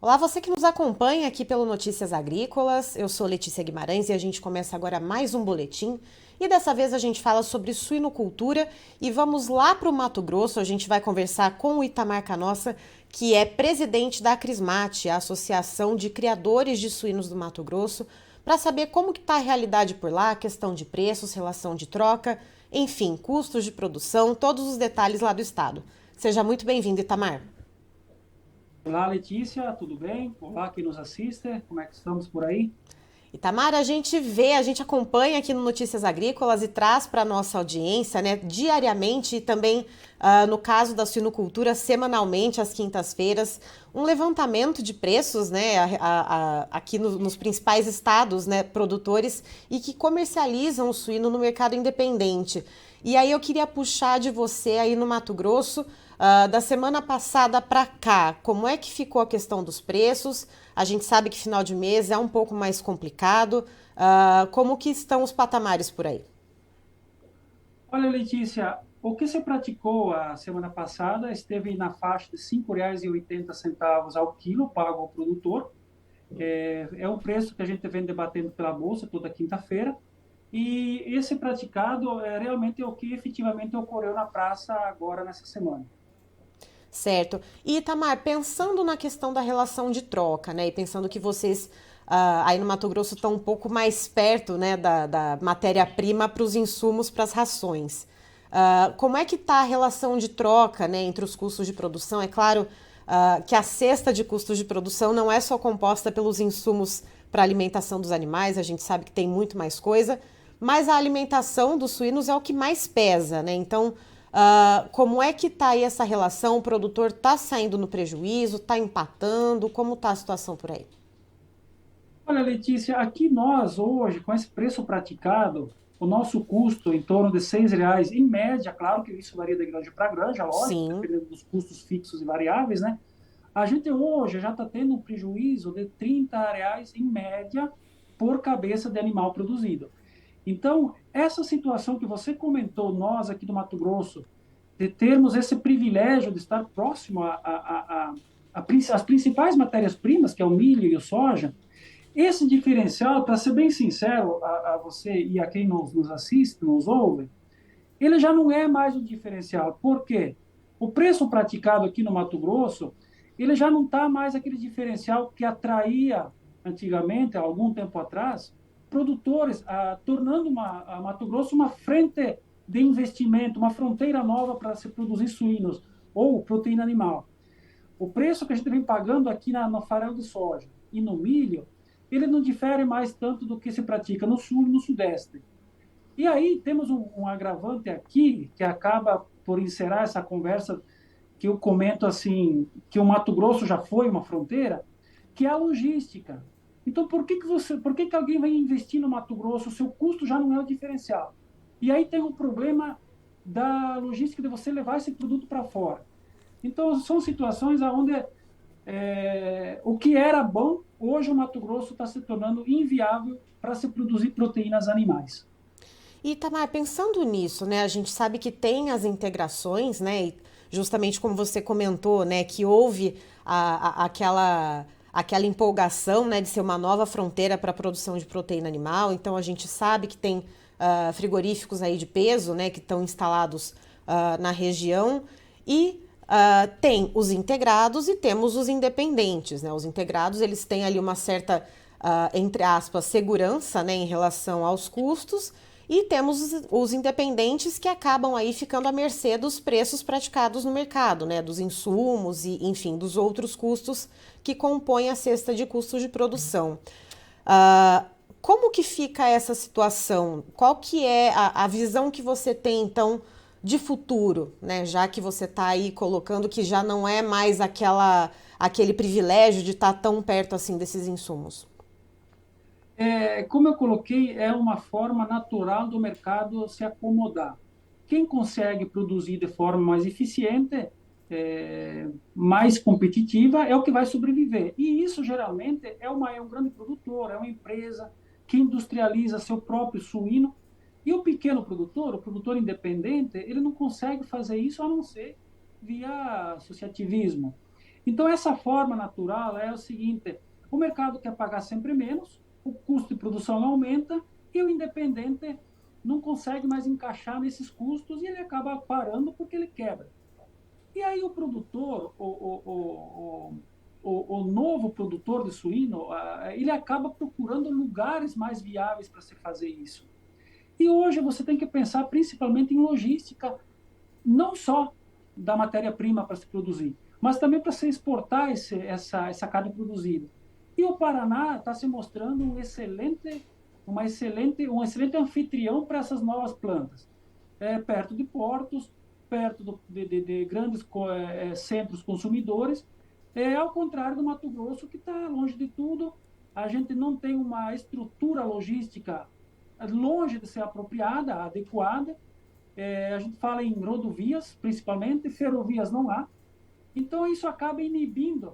Olá, você que nos acompanha aqui pelo Notícias Agrícolas. Eu sou Letícia Guimarães e a gente começa agora mais um boletim. E dessa vez a gente fala sobre suinocultura e vamos lá para o Mato Grosso. A gente vai conversar com o Itamar Canossa, que é presidente da Acrismate, a Associação de Criadores de Suínos do Mato Grosso, para saber como que está a realidade por lá, questão de preços, relação de troca, enfim, custos de produção, todos os detalhes lá do estado. Seja muito bem-vindo, Itamar. Olá, Letícia, tudo bem? Olá, quem nos assiste, como é que estamos por aí? Itamar, a gente acompanha aqui no Notícias Agrícolas e traz para a nossa audiência, né, diariamente e também, no caso da suinocultura, semanalmente, às quintas-feiras, um levantamento de preços, né, aqui nos principais estados, né, produtores e que comercializam o suíno no mercado independente. E aí eu queria puxar de você aí no Mato Grosso, da semana passada para cá, como é que ficou a questão dos preços? A gente sabe que final de mês é um pouco mais complicado. Como que estão os patamares por aí? Olha, Letícia, o que se praticou a semana passada esteve na faixa de R$ 5,80 ao quilo pago ao produtor. É um preço que a gente vem debatendo pela Bolsa toda quinta-feira. E esse praticado é realmente o que efetivamente ocorreu na praça agora nessa semana. Certo. E Itamar, pensando na questão da relação de troca, né? E pensando que vocês aí no Mato Grosso estão um pouco mais perto, né, da matéria-prima para os insumos, para as rações. Como é que está a relação de troca, né, entre os custos de produção? É claro, que a cesta de custos de produção não é só composta pelos insumos para a alimentação dos animais, a gente sabe que tem muito mais coisa, mas a alimentação dos suínos é o que mais pesa, né? Então, como é que está aí essa relação? O produtor está saindo no prejuízo, está empatando? Como está a situação por aí? Olha, Letícia, aqui nós hoje, com esse preço praticado, o nosso custo em torno de R$ 6, em média, claro que isso varia de granja para granja, lógico, Sim. dependendo dos custos fixos e variáveis, né? A gente hoje já está tendo um prejuízo de R$ 30 em média por cabeça de animal produzido. Então, essa situação que você comentou, nós aqui do Mato Grosso, de termos esse privilégio de estar próximo às principais matérias-primas, que é o milho e o soja, esse diferencial, para ser bem sincero a você e a quem nos assiste, nos ouve, ele já não é mais o diferencial. Por quê? O preço praticado aqui no Mato Grosso, ele já não está mais aquele diferencial que atraía antigamente, há algum tempo atrás, produtores, tornando a Mato Grosso uma frente de investimento, uma fronteira nova para se produzir suínos ou proteína animal. O preço que a gente vem pagando aqui no farelo de soja e no milho, ele não difere mais tanto do que se pratica no sul e no sudeste. E aí temos um agravante aqui que acaba por encerrar essa conversa que eu comento assim, que o Mato Grosso já foi uma fronteira, que é a logística. Então, por que alguém vai investir no Mato Grosso? O seu custo já não é o diferencial. E aí tem o problema da logística de você levar esse produto para fora. Então, são situações onde o que era bom, hoje o Mato Grosso está se tornando inviável para se produzir proteínas animais. E Tamar, pensando nisso, né, a gente sabe que tem as integrações, né, e justamente como você comentou, né, que houve aquela empolgação, né, de ser uma nova fronteira para a produção de proteína animal. Então a gente sabe que tem frigoríficos aí de peso, né, que estão instalados na região e tem os integrados e temos os independentes, né? Os integrados eles têm ali uma certa, entre aspas, segurança, né, em relação aos custos e temos os independentes que acabam aí ficando à mercê dos preços praticados no mercado, né, dos insumos e, enfim, dos outros custos que compõem a cesta de custos de produção. Uh, como que fica essa situação? Qual que é a visão que você tem, então, de futuro, né? Já que você está aí colocando que já não é mais aquele privilégio de estar tão perto assim desses insumos. Como eu coloquei, é uma forma natural do mercado se acomodar. Quem consegue produzir de forma mais eficiente, mais competitiva, é o que vai sobreviver. E isso, geralmente, é um grande produtor, é uma empresa que industrializa seu próprio suíno. E o pequeno produtor, o produtor independente, ele não consegue fazer isso a não ser via associativismo. Então, essa forma natural é o seguinte: o mercado quer pagar sempre menos, o custo de produção aumenta e o independente não consegue mais encaixar nesses custos e ele acaba parando porque ele quebra. E aí o produtor, o novo produtor de suíno, ele acaba procurando lugares mais viáveis para se fazer isso. E hoje você tem que pensar principalmente em logística, não só da matéria-prima para se produzir, mas também para se exportar essa carne produzida. E o Paraná está se mostrando um excelente anfitrião para essas novas plantas. Perto de portos, perto de grandes centros consumidores, ao contrário do Mato Grosso, que está longe de tudo. A gente não tem uma estrutura logística longe de ser apropriada, adequada. A gente fala em rodovias, principalmente, ferrovias não há. Então, isso acaba inibindo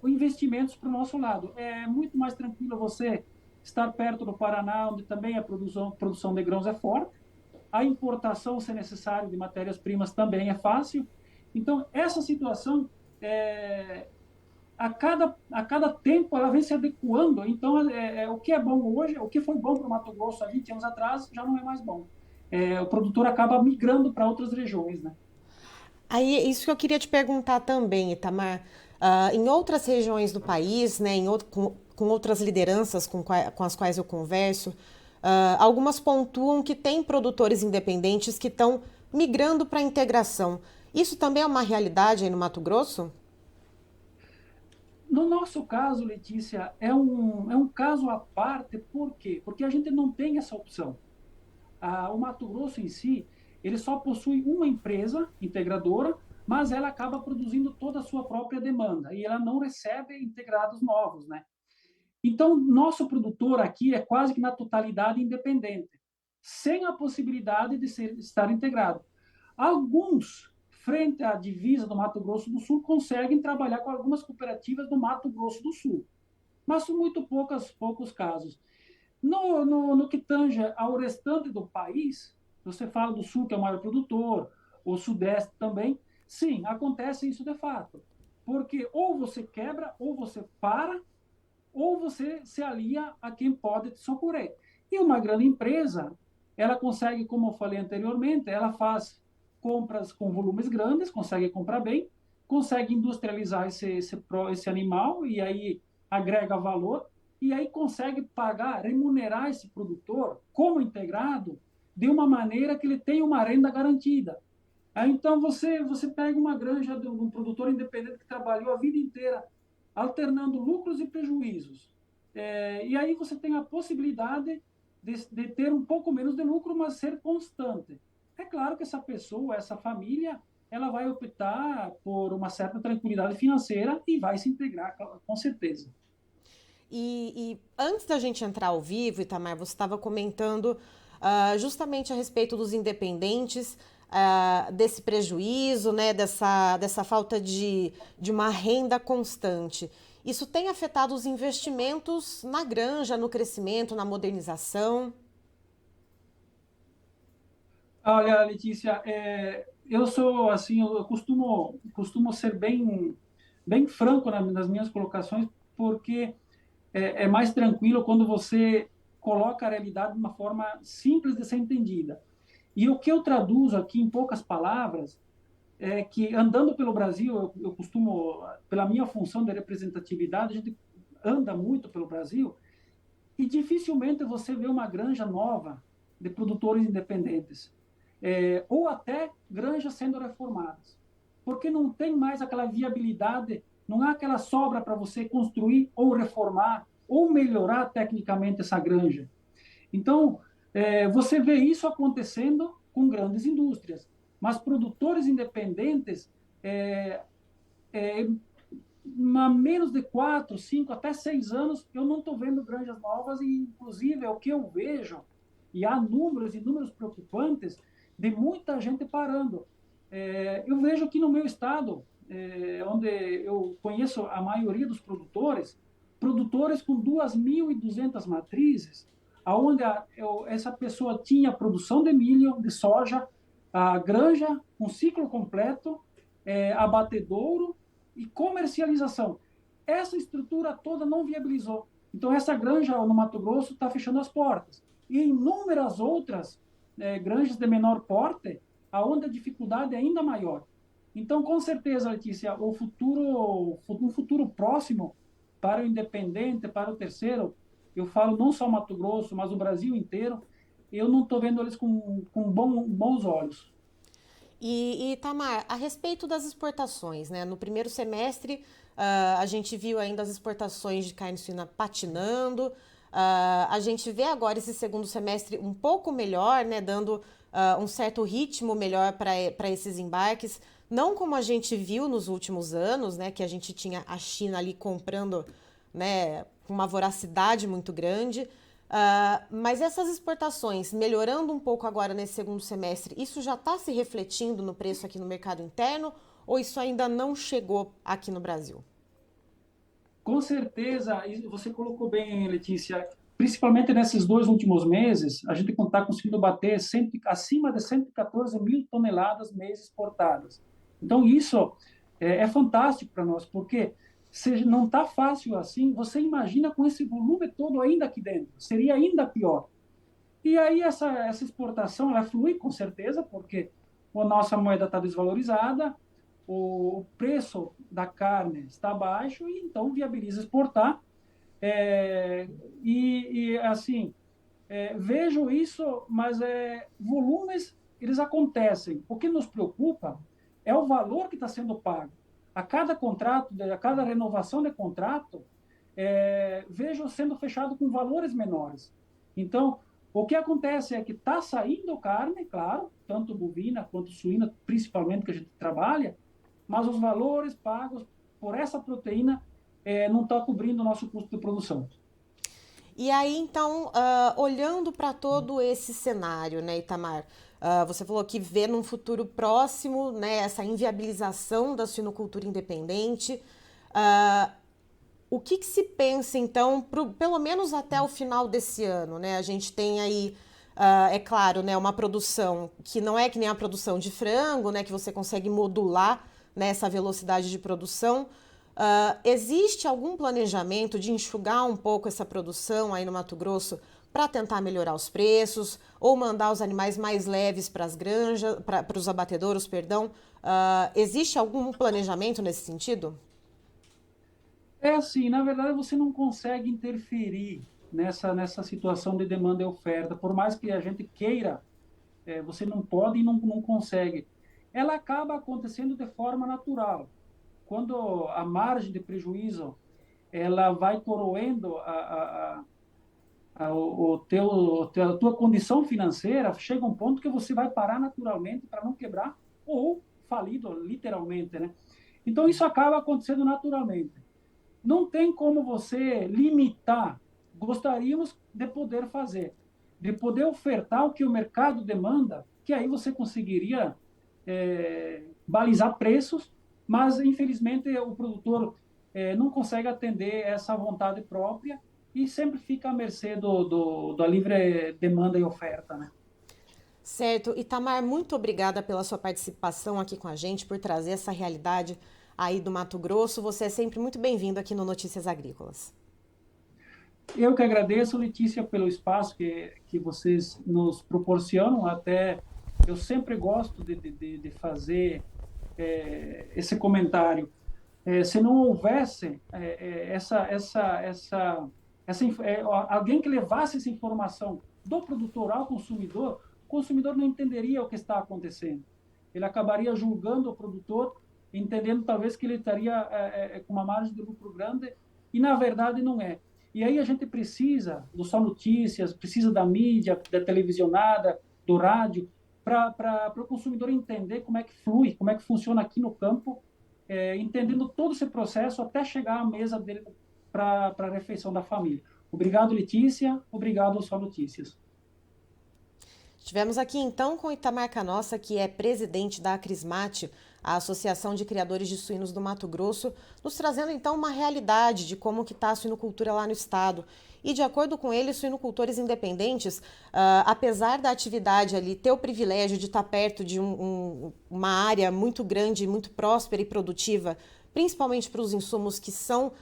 investimentos para o nosso lado. É muito mais tranquilo você estar perto do Paraná, onde também a produção de grãos é forte. A importação, se necessário, de matérias-primas também é fácil. Então, essa situação, a cada tempo, ela vem se adequando. Então, o que é bom hoje, o que foi bom para o Mato Grosso há 20 anos atrás, já não é mais bom. O produtor acaba migrando para outras regiões, né? Aí, isso que eu queria te perguntar também, Itamar. Em outras regiões do país, né, com outras lideranças com as quais eu converso, algumas pontuam que tem produtores independentes que estão migrando para a integração. Isso também é uma realidade aí no Mato Grosso? No nosso caso, Letícia, é um caso à parte. Por quê? Porque a gente não tem essa opção. O Mato Grosso em si, ele só possui uma empresa integradora, mas ela acaba produzindo toda a sua própria demanda e ela não recebe integrados novos, né? Então, nosso produtor aqui é quase que na totalidade independente, sem a possibilidade de estar integrado. Alguns, frente à divisa do Mato Grosso do Sul, conseguem trabalhar com algumas cooperativas do Mato Grosso do Sul, mas são muito poucos casos. No que tange ao restante do país, você fala do Sul, que é o maior produtor, o Sudeste também, sim, acontece isso de fato. Porque ou você quebra, ou você para, ou você se alia a quem pode te socorrer. E uma grande empresa, ela consegue, como eu falei anteriormente, ela faz compras com volumes grandes, consegue comprar bem, consegue industrializar esse animal e aí agrega valor, e aí consegue pagar, remunerar esse produtor como integrado de uma maneira que ele tenha uma renda garantida. Aí, então, você pega uma granja de um produtor independente que trabalhou a vida inteira alternando lucros e prejuízos. E aí você tem a possibilidade de ter um pouco menos de lucro, mas ser constante. É claro que essa pessoa, essa família, ela vai optar por uma certa tranquilidade financeira e vai se integrar, com certeza. E antes da gente entrar ao vivo, Itamar, você estava comentando justamente a respeito dos independentes, desse prejuízo, né, dessa falta de uma renda constante. Isso tem afetado os investimentos na granja, no crescimento, na modernização? Olha, Letícia, eu sou assim, eu costumo ser bem franco nas minhas colocações, porque é mais tranquilo quando você coloca a realidade de uma forma simples de ser entendida. E o que eu traduzo aqui em poucas palavras é que, andando pelo Brasil, eu costumo, pela minha função de representatividade, a gente anda muito pelo Brasil e dificilmente você vê uma granja nova de produtores independentes, ou até granjas sendo reformadas, porque não tem mais aquela viabilidade, não há aquela sobra para você construir ou reformar ou melhorar tecnicamente essa granja. Então, você vê isso acontecendo com grandes indústrias, mas produtores independentes, há menos de 4, 5, até 6 anos, eu não estou vendo granjas novas, e inclusive é o que eu vejo, e há números e números preocupantes de muita gente parando. Eu vejo aqui no meu estado, onde eu conheço a maioria dos produtores com 2.200 matrizes, aonde essa pessoa tinha produção de milho, de soja, a granja, um ciclo completo, abatedouro e comercialização. Essa estrutura toda não viabilizou. Então, essa granja no Mato Grosso está fechando as portas. E inúmeras outras granjas de menor porte, onde a dificuldade é ainda maior. Então, com certeza, Letícia, um futuro próximo para o independente, para o terceiro, eu falo não só Mato Grosso, mas o Brasil inteiro, eu não estou vendo eles com bons olhos. E Tamar, a respeito das exportações, né? No primeiro semestre, a gente viu ainda as exportações de carne suína patinando. A gente vê agora esse segundo semestre um pouco melhor, né? Dando um certo ritmo melhor para esses embarques. Não como a gente viu nos últimos anos, né? Que a gente tinha a China ali comprando, né? Com uma voracidade muito grande. Mas essas exportações melhorando um pouco agora nesse segundo semestre, isso já está se refletindo no preço aqui no mercado interno ou isso ainda não chegou aqui no Brasil? Com certeza, e você colocou bem, Letícia, principalmente nesses 2 últimos meses, a gente está conseguindo bater acima de 114 mil toneladas mês exportadas. Então, isso é fantástico para nós, porque se não está fácil assim, você imagina com esse volume todo ainda aqui dentro, seria ainda pior. E aí essa exportação, ela flui com certeza, porque a nossa moeda está desvalorizada, o preço da carne está baixo, e então viabiliza exportar. É, assim, vejo isso, mas volumes, eles acontecem. O que nos preocupa é o valor que está sendo pago. A cada contrato, a cada renovação de contrato, vejo sendo fechado com valores menores. Então, o que acontece é que está saindo carne, claro, tanto bovina quanto suína, principalmente que a gente trabalha, mas os valores pagos por essa proteína não estão cobrindo o nosso custo de produção. E aí, então, olhando para todo esse cenário, né, Itamar, você falou que vê num futuro próximo, né, essa inviabilização da suinocultura independente. O que se pensa, então, pelo menos até o final desse ano, né? A gente tem aí, é claro, né, uma produção que não é que nem a produção de frango, né, que você consegue modular, né, essa velocidade de produção. Existe algum planejamento de enxugar um pouco essa produção aí no Mato Grosso para tentar melhorar os preços ou mandar os animais mais leves para as granjas, para os abatedouros, perdão? Existe algum planejamento nesse sentido? É assim, na verdade, você não consegue interferir nessa situação de demanda e oferta, por mais que a gente queira, você não pode e não consegue. Ela acaba acontecendo de forma natural. Quando a margem de prejuízo ela vai corroendo a tua condição financeira, chega um ponto que você vai parar naturalmente para não quebrar ou falido, literalmente, né? Então, isso acaba acontecendo naturalmente. Não tem como você limitar. Gostaríamos de poder fazer, de poder ofertar o que o mercado demanda, que aí você conseguiria balizar preços, mas infelizmente o produtor não consegue atender essa vontade própria e sempre fica à mercê da livre demanda e oferta, né? Certo. Itamar, muito obrigada pela sua participação aqui com a gente, por trazer essa realidade aí do Mato Grosso. Você é sempre muito bem-vindo aqui no Notícias Agrícolas. Eu que agradeço, Letícia, pelo espaço que vocês nos proporcionam. Até eu sempre gosto de fazer esse comentário. Se não houvesse alguém que levasse essa informação do produtor ao consumidor, o consumidor não entenderia o que está acontecendo. Ele acabaria julgando o produtor, entendendo talvez que ele estaria com uma margem de lucro grande, e na verdade não é. E aí a gente precisa do Só Notícias, precisa da mídia, da televisionada, do rádio, para o consumidor entender como é que flui, como é que funciona aqui no campo, entendendo todo esse processo até chegar à mesa dele para a refeição da família. Obrigado, Letícia. Obrigado ao Só Notícias. Estivemos aqui então com Itamar Canossa, que é presidente da Acrismate, a Associação de Criadores de Suínos do Mato Grosso, nos trazendo então uma realidade de como que está a suinocultura lá no estado. E de acordo com ele, suinocultores independentes, apesar da atividade ali ter o privilégio de estar perto de uma área muito grande, muito próspera e produtiva, principalmente para os insumos que são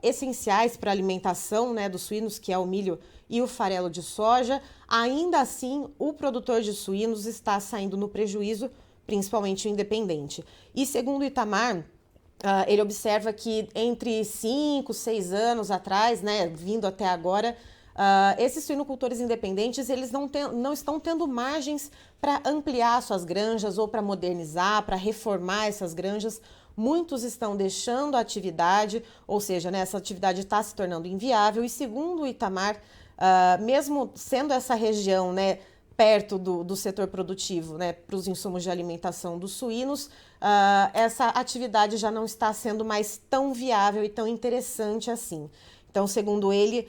essenciais para a alimentação, né, dos suínos, que é o milho e o farelo de soja. Ainda assim, o produtor de suínos está saindo no prejuízo, principalmente o independente. E segundo o Itamar, ele observa que entre 5, 6 anos atrás, né, vindo até agora, esses suinocultores independentes, eles não estão tendo margens para ampliar suas granjas ou para modernizar, para reformar essas granjas. Muitos estão deixando a atividade, ou seja, né, essa atividade está se tornando inviável. E segundo o Itamar, mesmo sendo essa região, né, perto do setor produtivo, né, para os insumos de alimentação dos suínos, essa atividade já não está sendo mais tão viável e tão interessante assim. Então, segundo ele,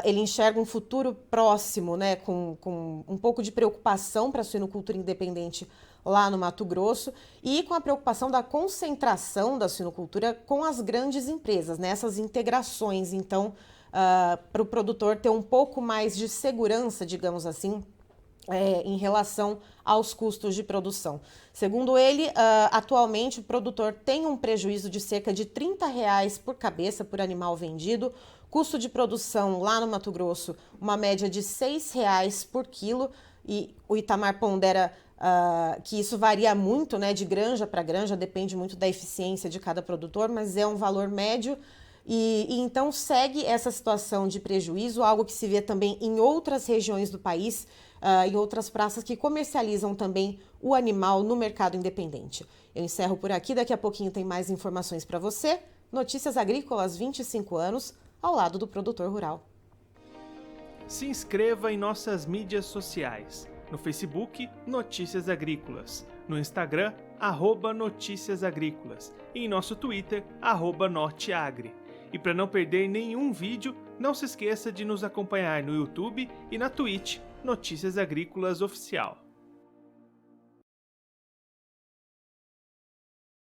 ele enxerga um futuro próximo, né, com um pouco de preocupação para a suinocultura independente lá no Mato Grosso e com a preocupação da concentração da suinocultura com as grandes empresas, né, essas integrações. Então, para o produtor ter um pouco mais de segurança, digamos assim, em relação aos custos de produção. Segundo ele, atualmente o produtor tem um prejuízo de cerca de R$30 por cabeça por animal vendido, custo de produção lá no Mato Grosso, uma média de R$6 por quilo, e o Itamar pondera que isso varia muito, né, de granja para granja, depende muito da eficiência de cada produtor, mas é um valor médio. E então segue essa situação de prejuízo, algo que se vê também em outras regiões do país, em outras praças que comercializam também o animal no mercado independente. Eu encerro por aqui, daqui a pouquinho tem mais informações para você. Notícias Agrícolas, 25 anos, ao lado do produtor rural. Se inscreva em nossas mídias sociais. No Facebook, Notícias Agrícolas. No Instagram, @Notícias Agrícolas. E em nosso Twitter, @Norteagri. E para não perder nenhum vídeo, não se esqueça de nos acompanhar no YouTube e na Twitch, Notícias Agrícolas Oficial.